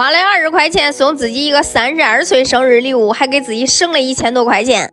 花了20块钱送自己一个32岁生日礼物，还给自己省了1000多块钱。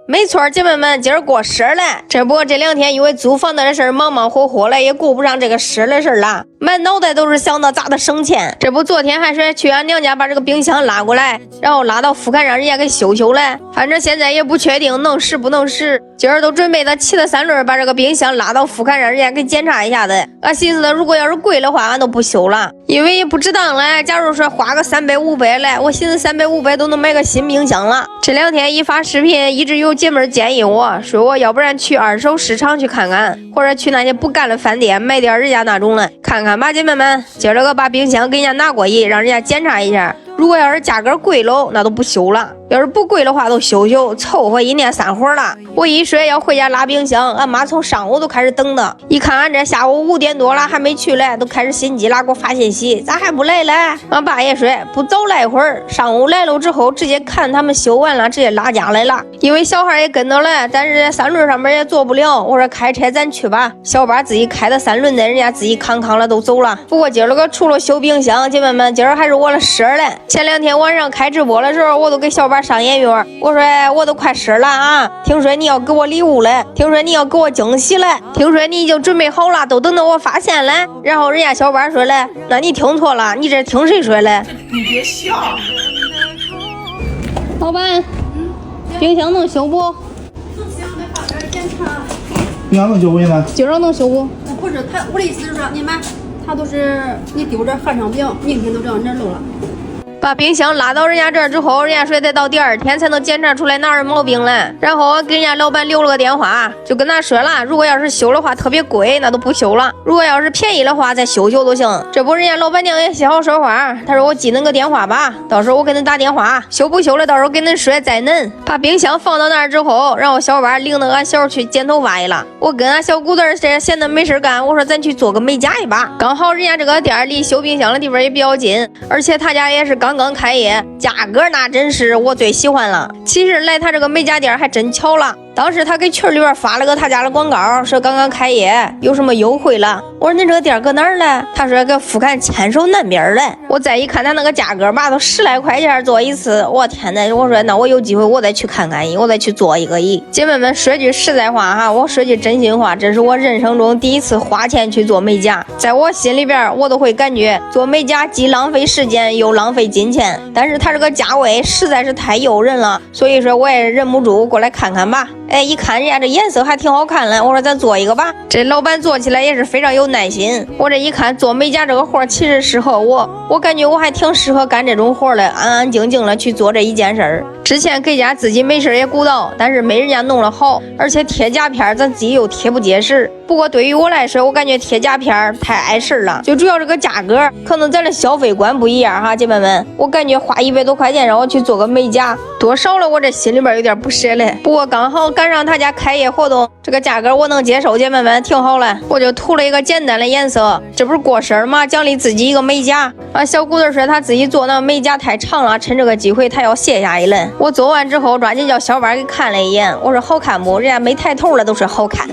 没错，姐妹们，今儿过10了。只不过这2天因为租房的事儿忙忙活活了，也顾不上这个10的事儿了，满脑袋都是想到咋的省钱。这不昨天还是去俺娘家把这个冰箱拉过来，然后拉到富凯让人家给修修了。反正现在也不确定能使不能使，今儿都准备的骑了3轮把这个冰箱拉到富凯让人家给检查一下的。俺寻思的，如果要是贵的话，俺都不修了，因为也不值当了。假如说花个300、500来，我寻思300、500都能买个新冰箱了。这2天一发视频，一直有姐妹建议我说，我要不然去二手市场去看看，或者去那些不干的饭店买点人家那种的看看吧。姐妹们，今儿这个把冰箱给人家拿过去，让人家检查一下。如果要是价格贵喽，那都不修了；要是不贵的话，都修，凑合1年3活了。我一说要回家拉冰箱，俺妈从上午都开始等的，一看俺这下午5点多了还没去来，都开始心急了，给我发信息，咋还不来嘞？俺爸也说不早来一会儿，上午来了之后直接看他们修完了，直接拉家来了。因为小孩也跟着来，但是3轮上面也坐不了，我说开车咱去吧。小巴自己开的3轮的，人家自己扛了都走了。不过今儿那个除了修冰箱，姐妹们，今儿还是我的10了。前2天晚上开直播的时候，我都给小巴上言语，我说我都快10了啊，听说你要给我礼物了，听说你要给我惊喜了，听说你已经准备好了，都等到我发现了。然后人家小巴说了，那你听错了，你这听谁说了？你别笑。老板，冰箱能修不？能行，得放这儿检查。冰箱能修不？现在今儿能修不？不是他，我的意思是说，你买，他都是你丢这焊上表，明天都这样人漏了。把冰箱拉到人家这儿之后，人家说得到第2天才能检查出来哪儿毛病了。然后我给人家老板留了个电话，就跟他说了，如果要是修的话特别贵，那都不修了；如果要是便宜的话，再修都行。这不，人家老板娘也好说话，他说我记恁个电话吧，到时候我给恁打电话，修不修了到时候跟恁说再恁。把冰箱放到那儿之后，然后小巴领着俺小去剪头发去了。我跟俺小姑子这闲得没事干，我说咱去做个美甲一把。刚好人家这个店离修冰箱的地方也比较近，而且他家也是刚开业，价格那真是我最喜欢了。其实来他这个美甲店还真巧了，当时他给群里边发了个他家的广告，说刚刚开业有什么优惠了。我说恁这个店搁哪儿了？他说搁富凯牵手南边了。我再一看他那个价格吧，都10来块钱做一次，我天哪！我说那我有机会我再去看看，我再去做一个。姐妹们，说句实在话哈，我说句真心话，这是我人生中第一次花钱去做美甲，在我心里边我都会感觉做美甲既浪费时间又浪费金钱，但是他这个价位实在是太诱人了，所以说我也忍不住过来看看吧。一看人家这颜色还挺好看的，我说咱做一个吧。这老板做起来也是非常有耐心。我这一看做美甲这个活其实适合我感觉我还挺适合干这种活的，安安静静的去做这一件事儿。之前给家自己没事也鼓捣，但是没人家弄得好，而且贴甲片咱自己又贴不结实。不过对于我来说，我感觉贴甲片太碍事了，就主要这个价格，可能咱的消费观不一样哈，姐妹们。我感觉花100多块钱让我去做个美甲，多少了我这心里边有点不舍嘞。不过刚好赶上他家开业活动，这个价格我能接受，姐妹们，挺好了。我就涂了一个简单的颜色，这不是过生吗？奖励自己一个美甲。小姑子说她自己做那美甲太长了，趁这个机会她要卸下一轮。我做完之后抓紧叫小班给看了一眼，我说好看不？人家没抬头了都说好看。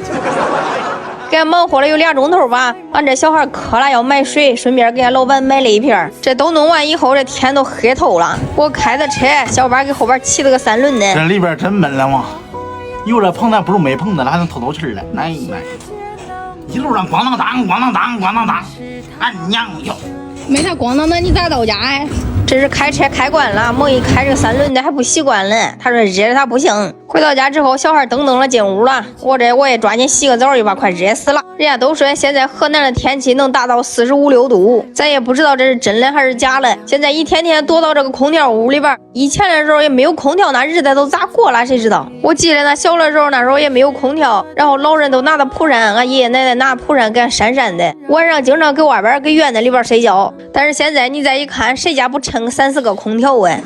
给俺忙活了有2钟头吧，俺这小孩渴了要买水，顺便给俺老板买了一瓶。这都弄完以后，这天都黑透了。我开的车，小班给后边骑了个3轮的。这里边真闷了嘛，有这棚子不如没棚子了，还能透透气了。来，一路上咣当当，咣当当，咣当当，俺娘哟！没他咣当当，你咋到家呀？这是开车开惯了，猛一开这个3轮的还不习惯了。他说热的他不行。回到家之后，小孩噔噔了进屋了，我也抓紧洗个澡去吧，快热死了。人家都说现在河南的天气能达到45、6度，咱也不知道这是真的还是假的。现在一天天躲到这个空调屋里边，以前的时候也没有空调，那日子都咋过了谁知道？我记得那小的时候，那时候也没有空调，然后老人都拿着蒲扇，俺爷爷奶奶拿蒲扇给俺扇扇的，晚上经常给外边给院子里边睡觉。但是现在你再一看，谁家不撑3、4个空调啊？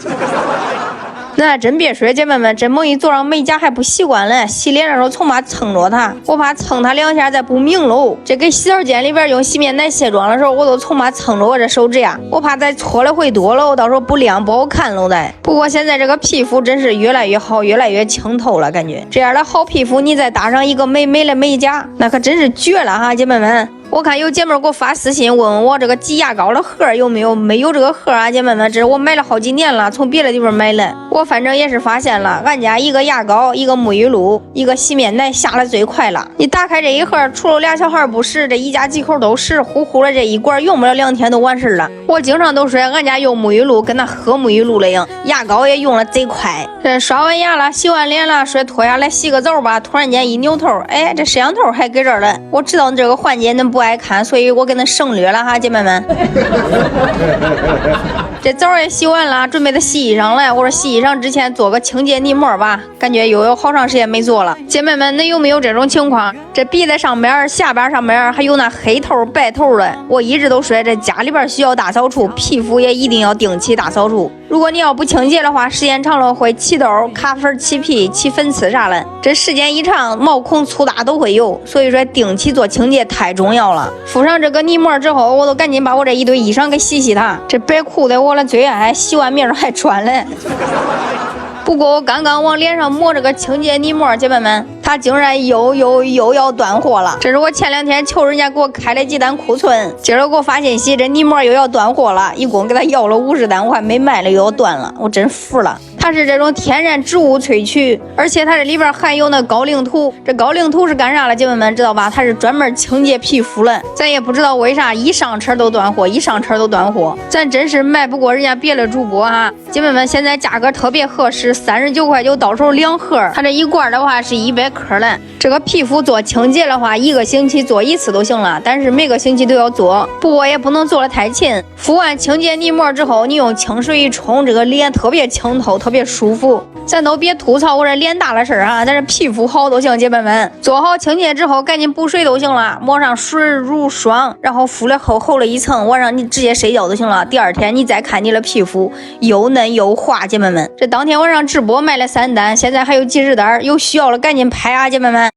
那真别说，姐妹们，这猛一坐上美甲还不习惯了，洗脸的时候从怕蹭着它，我怕蹭它2下再不明喽。这给洗手间里边用洗面奶卸妆的时候，我都从怕蹭着我这手指呀，我怕再搓了会多了，到时候不亮不好看喽的。不过现在这个皮肤真是越来越好，越来越清透了，感觉这样的好皮肤，你再搭上一个美美的美甲，那可真是绝了哈，姐妹们。我看有姐妹给我发私信问我这个挤牙膏的盒有没有，没有这个盒啊，姐妹们，这是我买了好几年了，从别的地方买的。我反正也是发现了，俺家一个牙膏，一个沐浴露，一个洗面奶下来最快了。你打开这一盒，除了俩小孩不使，这一家几口都使，呼呼的这一管用不了2天都完事了。我经常都说俺家用沐浴露跟那喝沐浴露了一样，牙膏也用了贼快。这刷完牙了，洗完脸了，说脱下来洗个澡吧，突然间一扭头，哎，这摄像头还搁这儿了。我知道这个环节恁不爱看，所以我给恁省略了哈，姐妹们。这澡也洗完了，准备的洗衣裳了。我说洗衣裳之前做个清洁泥膜吧，感觉又有好长时间没做了。姐妹们，恁有没有这种情况？这鼻子上边、下巴上边还有那黑头白头的，我一直都说这家里边需要大扫除，皮肤也一定要定期大扫除。如果你要不清洁的话，时间长了会起痘、卡粉、起皮、起粉刺啥的。这时间一长，毛孔粗大都会有，所以说定期做清洁太重要了。敷上这个泥膜之后，我都赶紧把我这一堆衣裳给洗洗它。这白裤的我的最爱，洗完明儿还穿嘞。不过我刚刚往脸上抹这个清洁泥膜，姐妹们，它竟然又要断货了。这是我前2天求人家给我开了几单库存，今儿给我发信息，这泥膜又要断货了，一共给他要了50单，我还没卖了又要断了，我真服了。它是这种天然植物萃取，而且它这里边含有那高岭土。这高岭土是干啥了？姐妹们知道吧？它是专门清洁皮肤的。咱也不知道为啥一上车都断货，咱真是卖不过人家别的主播哈。姐妹们，现在价格特别合适，39块就到手2盒。它这一罐的话是100克的。这个皮肤做清洁的话，1个星期做1次都行了，但是每个星期都要做，不过也不能做得太勤。敷完清洁泥膜之后，你用清水一冲，这个脸特别清透，特别舒服。咱都别吐槽我这脸大的事儿啊，但是皮肤好都行。姐妹们，做好清洁之后赶紧补水都行了，抹上水乳霜，然后敷了厚的一层，晚上你直接睡觉就行了。第2天你再看你的皮肤又嫩又滑。姐妹们，这当天晚上直播卖了3单，现在还有几十单，有需要了赶紧拍啊，姐妹们。